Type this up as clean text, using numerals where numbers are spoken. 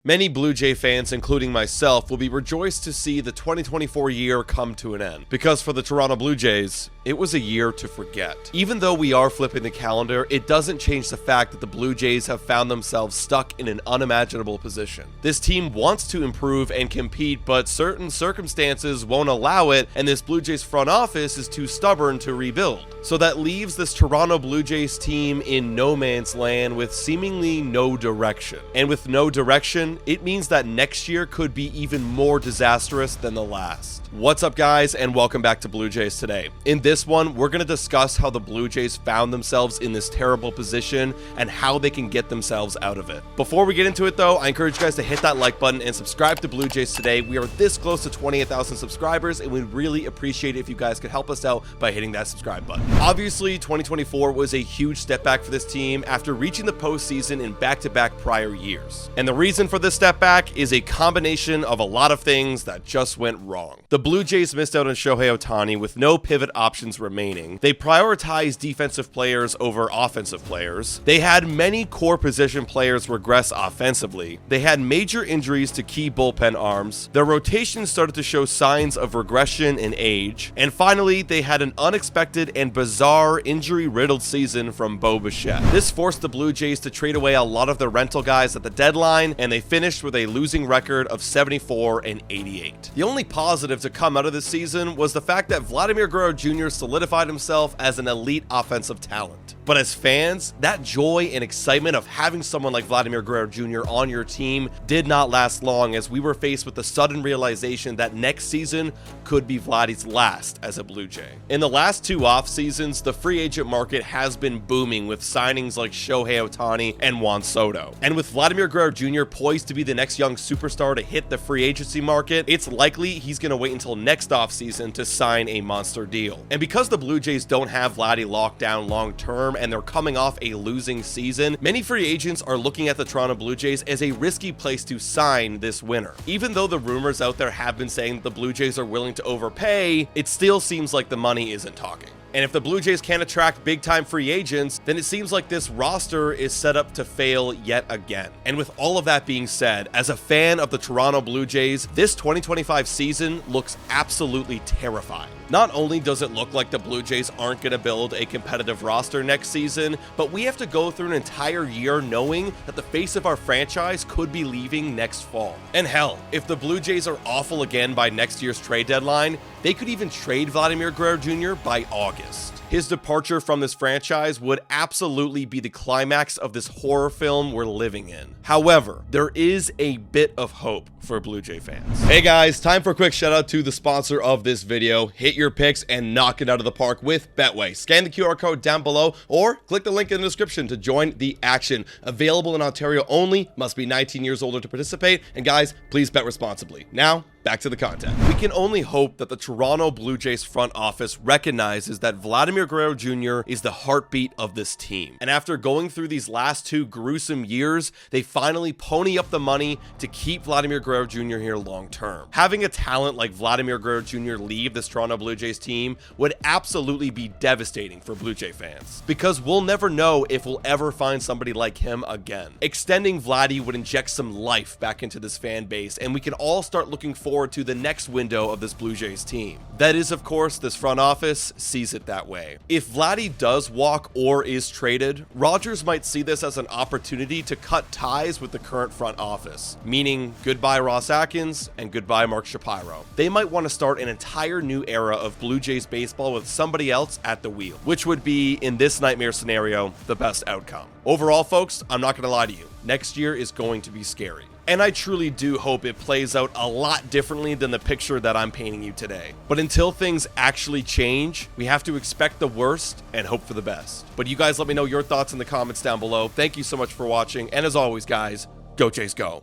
Many Blue Jay fans, including myself, will be rejoiced to see the 2024 year come to an end, because for the Toronto Blue Jays, it was a year to forget. Even though we are flipping the calendar, it doesn't change the fact that the Blue Jays have found themselves stuck in an unimaginable position. This team wants to improve and compete, but certain circumstances won't allow it, and this Blue Jays front office is too stubborn to rebuild. So that leaves this Toronto Blue Jays team in no man's land with seemingly no direction. And with no direction, it means that next year could be even more disastrous than the last. What's up, guys, and welcome back to Blue Jays Today. In this one, we're going to discuss how the Blue Jays found themselves in this terrible position and how they can get themselves out of it. Before we get into it, though, I encourage you guys to hit that like button and subscribe to Blue Jays Today. We are this close to 28,000 subscribers, and we'd really appreciate it if you guys could help us out by hitting that subscribe button. Obviously, 2024 was a huge step back for this team after reaching the postseason in back-to-back prior years. And the reason for this step back is a combination of a lot of things that just went wrong. The Blue Jays missed out on Shohei Ohtani with no pivot options remaining. They prioritized defensive players over offensive players. They had many core position players regress offensively. They had major injuries to key bullpen arms. Their rotation started to show signs of regression in age. And finally, they had an unexpected and bizarre injury-riddled season from Bo Bichette. This forced the Blue Jays to trade away a lot of their rental guys at the deadline, and they finished with a losing record of 74-88. The only positive to come out of this season was the fact that Vladimir Guerrero Jr. solidified himself as an elite offensive talent. But as fans, that joy and excitement of having someone like Vladimir Guerrero Jr. on your team did not last long, as we were faced with the sudden realization that next season could be Vladdy's last as a Blue Jay. In the last two off seasons, the free agent market has been booming with signings like Shohei Ohtani and Juan Soto. And with Vladimir Guerrero Jr. poised to be the next young superstar to hit the free agency market, it's likely he's going to wait until next offseason to sign a monster deal. And because the Blue Jays don't have Vladdy locked down long term and they're coming off a losing season, many free agents are looking at the Toronto Blue Jays as a risky place to sign this winter. Even though the rumors out there have been saying that the Blue Jays are willing to overpay, it still seems like the money isn't talking. And if the Blue Jays can't attract big-time free agents, then it seems like this roster is set up to fail yet again. And with all of that being said, as a fan of the Toronto Blue Jays, this 2025 season looks absolutely terrifying. Not only does it look like the Blue Jays aren't going to build a competitive roster next season, but we have to go through an entire year knowing that the face of our franchise could be leaving next fall. And hell, if the Blue Jays are awful again by next year's trade deadline, they could even trade Vladimir Guerrero Jr. by August. His departure from this franchise would absolutely be the climax of this horror film we're living in. However, there is a bit of hope for Blue Jay fans. Hey guys, time for a quick shout out to the sponsor of this video. Hit your picks and knock it out of the park with Betway. Scan the QR code down below or click the link in the description to join the action. Available in Ontario only, must be 19 years older to participate, and guys, please bet responsibly. Now, back to the content. We can only hope that the Toronto Blue Jays front office recognizes that Vladimir Guerrero Jr. is the heartbeat of this team. And after going through these last two gruesome years, they finally pony up the money to keep Vladimir Guerrero Jr. here long term. Having a talent like Vladimir Guerrero Jr. leave this Toronto Blue Jays team would absolutely be devastating for Blue Jay fans, because we'll never know if we'll ever find somebody like him again. Extending Vladdy would inject some life back into this fan base, and we can all start looking forward to the next window of this Blue Jays team. That is, of course, this front office sees it that way. If Vladdy does walk or is traded, Rogers might see this as an opportunity to cut ties with the current front office, meaning goodbye Ross Atkins and goodbye Mark Shapiro. They might want to start an entire new era of Blue Jays baseball with somebody else at the wheel, which would be, in this nightmare scenario, the best outcome. Overall, folks, I'm not going to lie to you. Next year is going to be scary. And I truly do hope it plays out a lot differently than the picture that I'm painting you today. But until things actually change, we have to expect the worst and hope for the best. But you guys let me know your thoughts in the comments down below. Thank you so much for watching. And as always, guys, go Jays go.